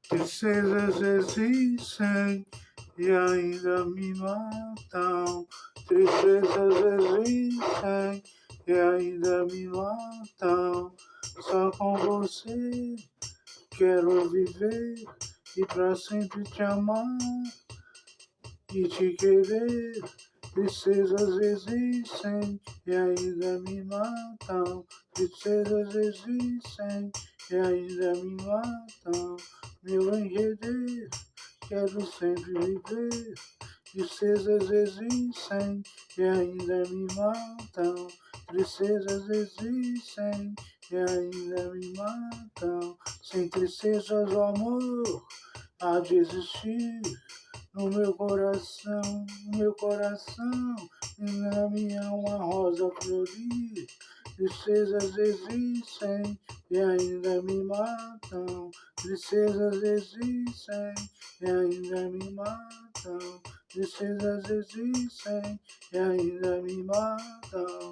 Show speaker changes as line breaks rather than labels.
Tristezas existem e ainda me matam. Tristezas existem e ainda me matam. Só com você quero viver e pra sempre te amar e te querer. Tristezas existem e ainda me matam. Tristezas existem e ainda me matam. Meu enredo, quero sempre viver. Tristezas existem e ainda me matam. Tristezas existem e ainda me matam. Sem tristezas o amor há de existir. No meu coração, e na minha alma rosa florir. Tristezas existem e ainda me matam. Tristezas existem e ainda me matam. Tristezas existem e ainda me matam.